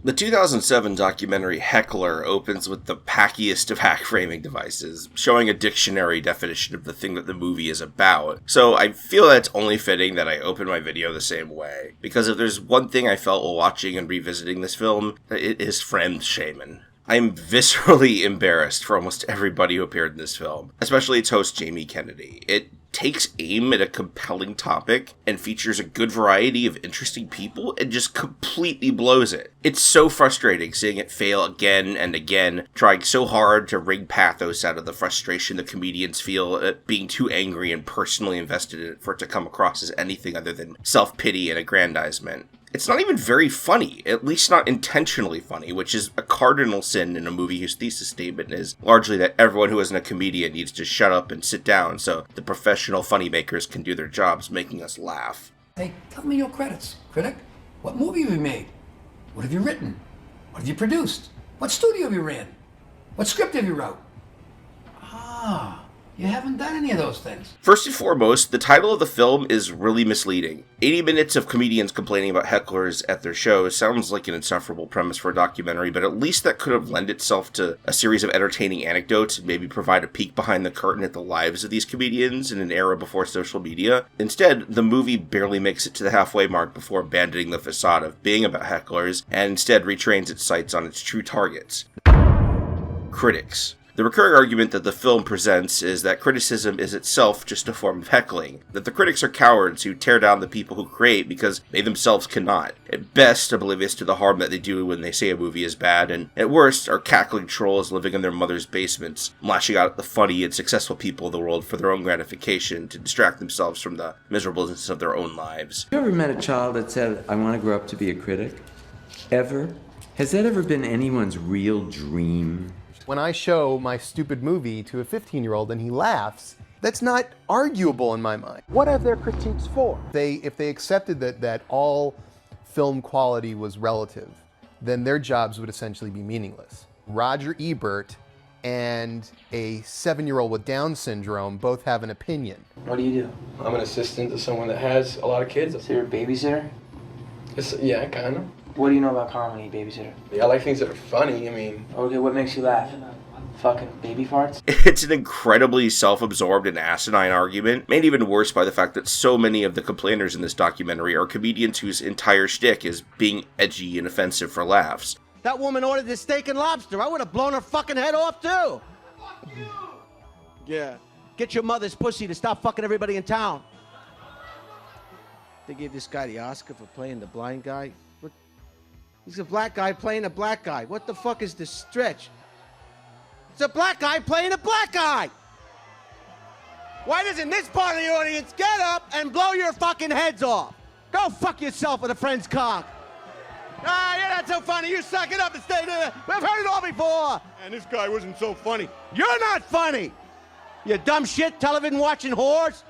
The 2007 documentary Heckler opens with the packiest of hack framing devices, showing a dictionary definition of the thing that the movie is about. So I feel that it's only fitting that I open my video the same way, because if there's one thing I felt while watching and revisiting this film, it is friend shaming. I'm viscerally embarrassed for almost everybody who appeared in this film, especially its host Jamie Kennedy. It takes aim at a compelling topic and features a good variety of interesting people and just completely blows it. It's so frustrating seeing it fail again and again, trying so hard to wring pathos out of the frustration the comedians feel at being too angry and personally invested in it for it to come across as anything other than self-pity and aggrandizement. It's not even very funny, at least not intentionally funny, which is a cardinal sin in a movie whose thesis statement is largely that everyone who isn't a comedian needs to shut up and sit down so the professional funny makers can do their jobs making us laugh. Hey, tell me your credits, critic. What movie have you made? What have you written? What have you produced? What studio have you ran? What script have you wrote? You haven't done any of those things. First and foremost, the title of the film is really misleading. 80 minutes of comedians complaining about hecklers at their shows sounds like an insufferable premise for a documentary, but at least that could have lent itself to a series of entertaining anecdotes and maybe provide a peek behind the curtain at the lives of these comedians in an era before social media. Instead, the movie barely makes it to the halfway mark before abandoning the facade of being about hecklers, and instead retrains its sights on its true targets: critics. The recurring argument that the film presents is that criticism is itself just a form of heckling, that the critics are cowards who tear down the people who create because they themselves cannot, at best oblivious to the harm that they do when they say a movie is bad, and at worst are cackling trolls living in their mother's basements, lashing out at the funny and successful people of the world for their own gratification to distract themselves from the miserableness of their own lives. You ever met a child that said, "I want to grow up to be a critic"? Ever? Has that ever been anyone's real dream? When I show my stupid movie to a 15-year-old and he laughs, that's not arguable in my mind. What are their critiques for? If they accepted that all film quality was relative, then their jobs would essentially be meaningless. Roger Ebert and a 7-year-old with Down syndrome both have an opinion. What do you do? I'm an assistant to someone that has a lot of kids. So you're a babysitter? Yeah, kind of. What do you know about comedy, babysitter? Yeah, I like things that are funny, I mean... Okay, what makes you laugh? Fucking baby farts? It's an incredibly self-absorbed and asinine argument, made even worse by the fact that so many of the complainers in this documentary are comedians whose entire shtick is being edgy and offensive for laughs. That woman ordered the steak and lobster. I would have blown her fucking head off, too. Fuck you! Yeah. Get your mother's pussy to stop fucking everybody in town. They gave this guy the Oscar for playing the blind guy. What? He's a black guy playing a black guy. What the fuck is this stretch? It's a black guy playing a black guy! Why doesn't this part of the audience get up and blow your fucking heads off? Go fuck yourself with a friend's cock. Ah, you're not so funny. You suck it up and stay there. We've heard it all before. And this guy wasn't so funny. You're not funny! You dumb shit, television watching whores!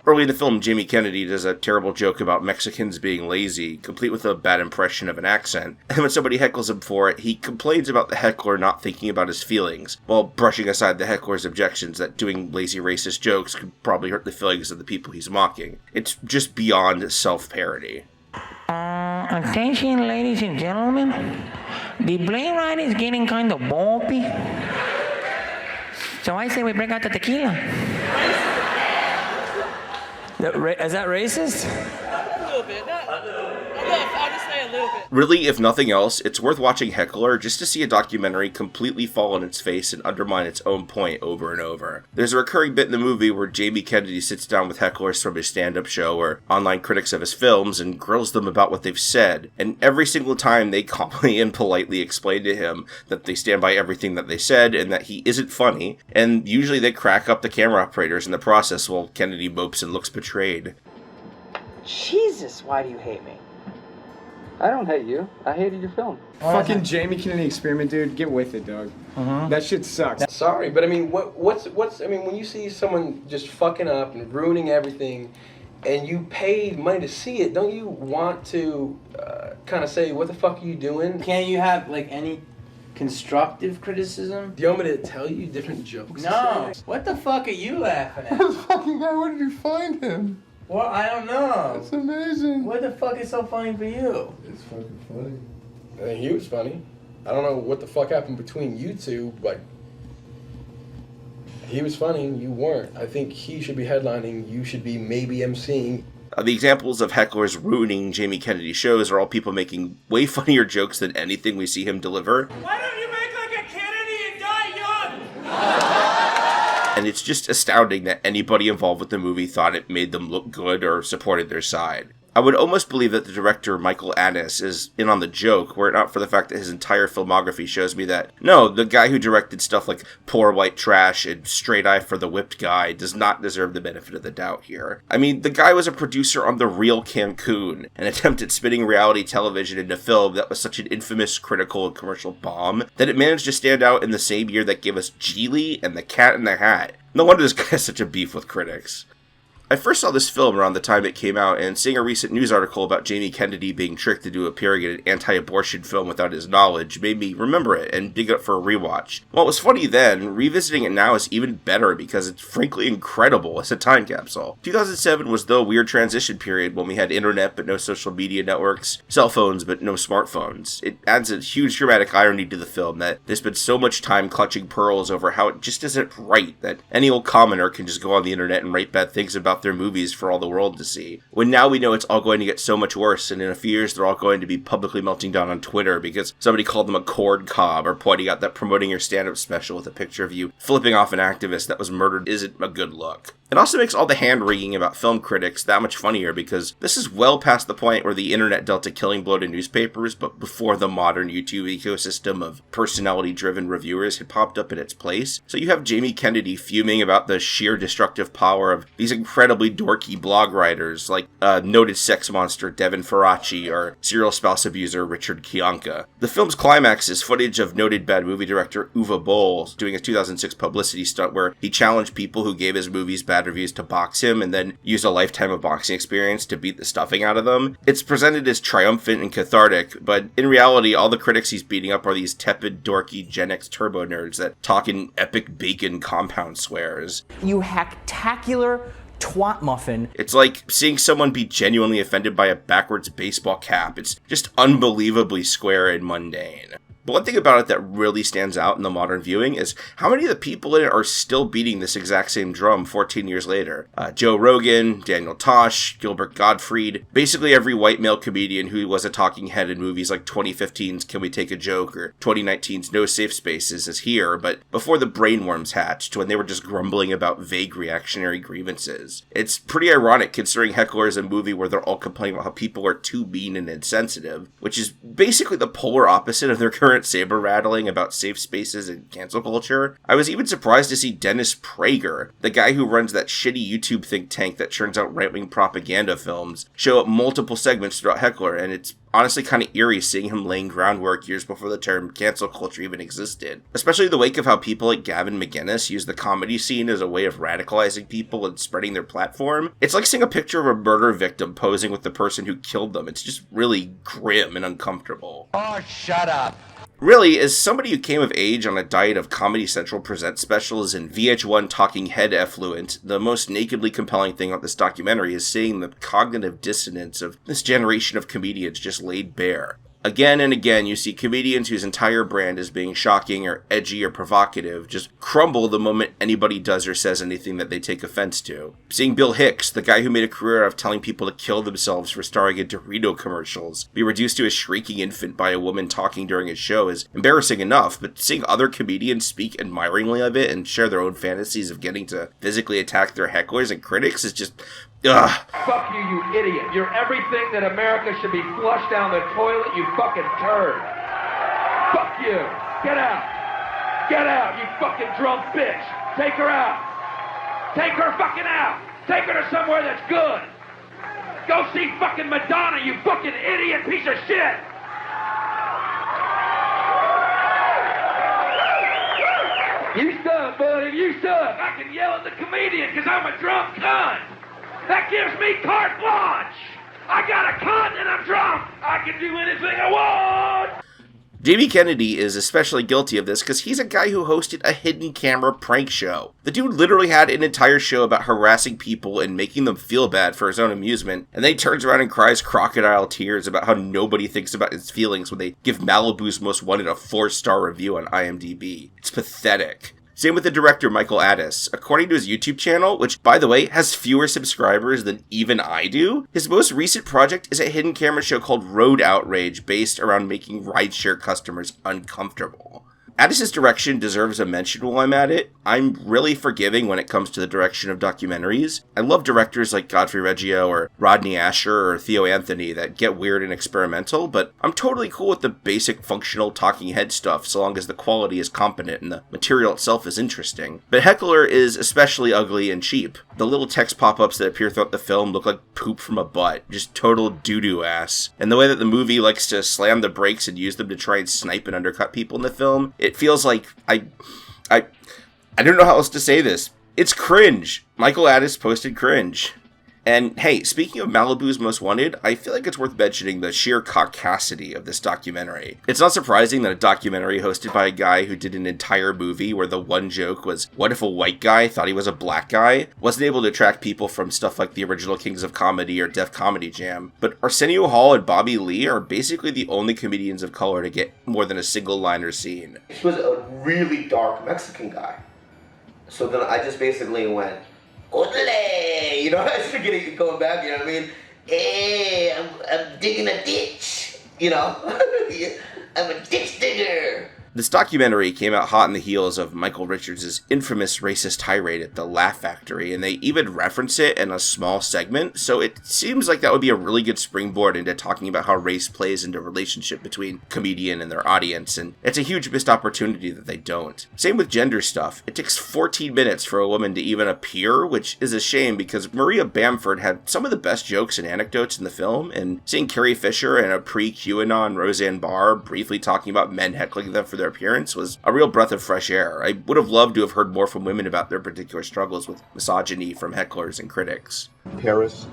Early in the film, Jamie Kennedy does a terrible joke about Mexicans being lazy, complete with a bad impression of an accent. And when somebody heckles him for it, he complains about the heckler not thinking about his feelings, while brushing aside the heckler's objections that doing lazy racist jokes could probably hurt the feelings of the people he's mocking. It's just beyond self-parody. Attention, ladies and gentlemen. The blame ride is getting kind of bumpy. So I say we break out the tequila. Is that racist? A little bit. I'll just say a little bit. Really, if nothing else, it's worth watching Heckler just to see a documentary completely fall on its face and undermine its own point over and over. There's a recurring bit in the movie where Jamie Kennedy sits down with hecklers from his stand-up show or online critics of his films and grills them about what they've said, and every single time they calmly and politely explain to him that they stand by everything that they said and that he isn't funny, and usually they crack up the camera operators in the process while Kennedy mopes and looks betrayed. Jesus, why do you hate me? I don't hate you. I hated your film. Fucking Jamie Kennedy experiment, dude. Get with it, dog. That shit sucks. Sorry, but I mean, what's I mean, when you see someone just fucking up and ruining everything, and you paid money to see it, don't you want to kind of say, what the fuck are you doing? Can't you have, like, any constructive criticism? Do you want me to tell you different jokes? No. What the fuck are you laughing at? This fucking guy, where did you find him? Well, I don't know. That's amazing. What the fuck is so funny for you? It's fucking funny. I think he was funny. I don't know what the fuck happened between you two, but he was funny, you weren't. I think he should be headlining, you should be maybe emceeing. The examples of hecklers ruining Jamie Kennedy's shows are all people making way funnier jokes than anything we see him deliver. Why don't you make like a Kennedy and die young? And it's just astounding that anybody involved with the movie thought it made them look good or supported their side. I would almost believe that the director, Michael Annis, is in on the joke, were it not for the fact that his entire filmography shows me that, no, the guy who directed stuff like Poor White Trash and Straight Eye for the Whipped Guy does not deserve the benefit of the doubt here. I mean, the guy was a producer on The Real Cancun, an attempt at spinning reality television into film that was such an infamous critical and commercial bomb that it managed to stand out in the same year that gave us Geely and The Cat in the Hat. No wonder this guy has such a beef with critics. I first saw this film around the time it came out, and seeing a recent news article about Jamie Kennedy being tricked into appearing in an anti-abortion film without his knowledge made me remember it and dig it up for a rewatch. While it was funny then, revisiting it now is even better because it's frankly incredible as a time capsule. 2007 was the weird transition period when we had internet but no social media networks, cell phones but no smartphones. It adds a huge dramatic irony to the film that they spend so much time clutching pearls over how it just isn't right that any old commoner can just go on the internet and write bad things about their movies for all the world to see. When now we know it's all going to get so much worse, and in a few years they're all going to be publicly melting down on Twitter because somebody called them a corn cob, or pointing out that promoting your stand-up special with a picture of you flipping off an activist that was murdered isn't a good look. It also makes all the hand-wringing about film critics that much funnier because this is well past the point where the internet dealt a killing blow to newspapers, but before the modern YouTube ecosystem of personality-driven reviewers had popped up in its place. So you have Jamie Kennedy fuming about the sheer destructive power of these incredibly dorky blog writers like noted sex monster Devin Faraci or serial spouse abuser Richard Kiyonka. The film's climax is footage of noted bad movie director Uwe Boll doing a 2006 publicity stunt where he challenged people who gave his movies bad reviews to box him and then use a lifetime of boxing experience to beat the stuffing out of them. It's presented as triumphant and cathartic, but in reality, all the critics he's beating up are these tepid, dorky Gen X turbo nerds that talk in epic bacon compound swears. You hacktacular twat muffin. It's like seeing someone be genuinely offended by a backwards baseball cap. It's just unbelievably square and mundane. But one thing about it that really stands out in the modern viewing is how many of the people in it are still beating this exact same drum 14 years later. Joe Rogan, Daniel Tosh, Gilbert Gottfried, basically every white male comedian who was a talking head in movies like 2015's Can We Take a Joke or 2019's No Safe Spaces is here, but before the brainworms hatched, when they were just grumbling about vague reactionary grievances. It's pretty ironic considering Heckler is a movie where they're all complaining about how people are too mean and insensitive, which is basically the polar opposite of their current saber rattling about safe spaces and cancel culture. I was even surprised to see Dennis Prager, the guy who runs that shitty YouTube think tank that churns out right-wing propaganda films, show up multiple segments throughout Heckler, and it's honestly kind of eerie seeing him laying groundwork years before the term cancel culture even existed. Especially in the wake of how people like Gavin McInnes use the comedy scene as a way of radicalizing people and spreading their platform. It's like seeing a picture of a murder victim posing with the person who killed them. It's just really grim and uncomfortable. Oh, shut up. Really, as somebody who came of age on a diet of Comedy Central Present specials and VH1 talking head effluent, the most nakedly compelling thing about this documentary is seeing the cognitive dissonance of this generation of comedians just laid bare. Again and again, you see comedians whose entire brand is being shocking or edgy or provocative just crumble the moment anybody does or says anything that they take offense to. Seeing Bill Hicks, the guy who made a career out of telling people to kill themselves for starring in Dorito commercials, be reduced to a shrieking infant by a woman talking during his show is embarrassing enough, but seeing other comedians speak admiringly of it and share their own fantasies of getting to physically attack their hecklers and critics is just... ugh. Fuck you, you idiot. You're everything that America should be flushed down the toilet, you fucking turd. Fuck you. Get out. Get out, you fucking drunk bitch. Take her out. Take her fucking out. Take her to somewhere that's good. Go see fucking Madonna, you fucking idiot piece of shit. You suck, buddy. You suck. I can yell at the comedian because I'm a drunk cunt. That gives me carte blanche. I got a cunt and I'm drunk. I can do anything I want. Jamie Kennedy is especially guilty of this because he's a guy who hosted a hidden camera prank show. The dude literally had an entire show about harassing people and making them feel bad for his own amusement, and then he turns around and cries crocodile tears about how nobody thinks about his feelings when they give Malibu's Most Wanted a 4-star review on IMDb. It's pathetic. Same with the director Michael Addis. According to his YouTube channel, which, by the way, has fewer subscribers than even I do, his most recent project is a hidden camera show called Road Outrage, based around making rideshare customers uncomfortable. Addis's direction deserves a mention while I'm at it. I'm really forgiving when it comes to the direction of documentaries. I love directors like Godfrey Reggio or Rodney Asher or Theo Anthony that get weird and experimental, but I'm totally cool with the basic functional talking head stuff so long as the quality is competent and the material itself is interesting. But Heckler is especially ugly and cheap. The little text pop-ups that appear throughout the film look like poop from a butt, just total doo-doo ass. And the way that the movie likes to slam the brakes and use them to try and snipe and undercut people in the film, it feels like I don't know how else to say this. It's cringe. Michael Addis posted cringe. And hey, speaking of Malibu's Most Wanted, I feel like it's worth mentioning the sheer caucasity of this documentary. It's not surprising that a documentary hosted by a guy who did an entire movie where the one joke was, what if a white guy thought he was a black guy, wasn't able to attract people from stuff like the original Kings of Comedy or Def Comedy Jam. But Arsenio Hall and Bobby Lee are basically the only comedians of color to get more than a single liner scene. He was a really dark Mexican guy. So then I just basically went, Odele! You know, I started getting going back, you know what I mean? Hey, I'm digging a ditch, you know? I'm a ditch digger. This documentary came out hot on the heels of Michael Richards' infamous racist tirade at the Laugh Factory, and they even reference it in a small segment, so it seems like that would be a really good springboard into talking about how race plays into a relationship between comedian and their audience, and it's a huge missed opportunity that they don't. Same with gender stuff. It takes 14 minutes for a woman to even appear, which is a shame because Maria Bamford had some of the best jokes and anecdotes in the film, and seeing Carrie Fisher and a pre-QAnon Roseanne Barr briefly talking about men heckling them for their appearance was a real breath of fresh air. I would have loved to have heard more from women about their particular struggles with misogyny from hecklers and critics. Paris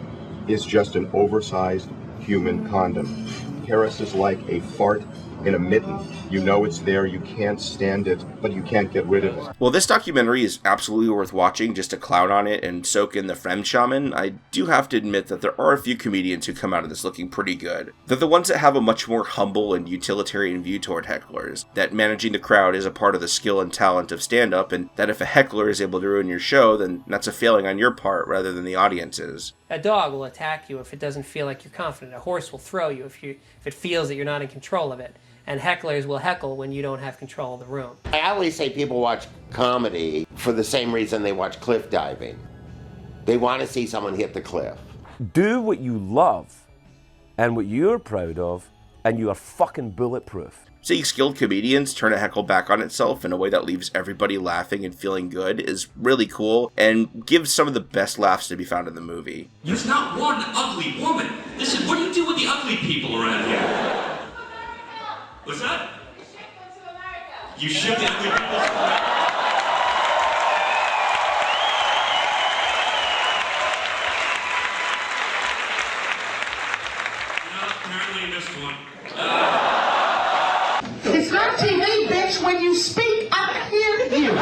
is just an oversized human condom. Paris is like a fart in a mitten. You know it's there, you can't stand it, but you can't get rid of it. Well, this documentary is absolutely worth watching just to clown on it and soak in the Fremdschammen. I do have to admit that there are a few comedians who come out of this looking pretty good. They're the ones that have a much more humble and utilitarian view toward hecklers, that managing the crowd is a part of the skill and talent of stand-up, and that if a heckler is able to ruin your show, then that's a failing on your part rather than the audience's. A dog will attack you if it doesn't feel like you're confident. A horse will throw you if it feels that you're not in control of it. And hecklers will heckle when you don't have control of the room. I always say people watch comedy for the same reason they watch cliff diving. They want to see someone hit the cliff. Do what you love and what you're proud of, and you are fucking bulletproof. Seeing skilled comedians turn a heckle back on itself in a way that leaves everybody laughing and feeling good is really cool and gives some of the best laughs to be found in the movie. There's not one ugly woman. Listen, what do you do with the ugly people around here? What's that? You ship the ugly people to America. Apparently you missed one. It's not TV, bitch. When you speak, I hear you.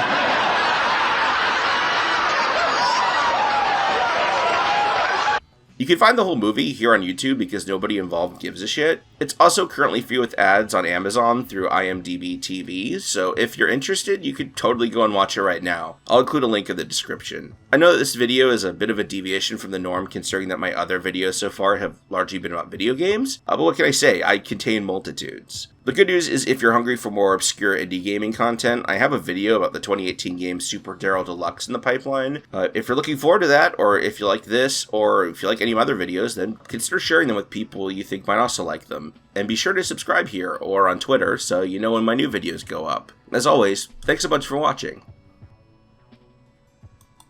You can find the whole movie here on YouTube because nobody involved gives a shit. It's also currently free with ads on Amazon through IMDb TV, so if you're interested, you could totally go and watch it right now. I'll include a link in the description. I know that this video is a bit of a deviation from the norm considering that my other videos so far have largely been about video games, but what can I say? I contain multitudes. The good news is if you're hungry for more obscure indie gaming content, I have a video about the 2018 game Super Daryl Deluxe in the pipeline. If you're looking forward to that, or if you like this, or if you like any other videos, then consider sharing them with people you think might also like them. And be sure to subscribe here or on Twitter so you know when my new videos go up. As always, thanks a bunch for watching.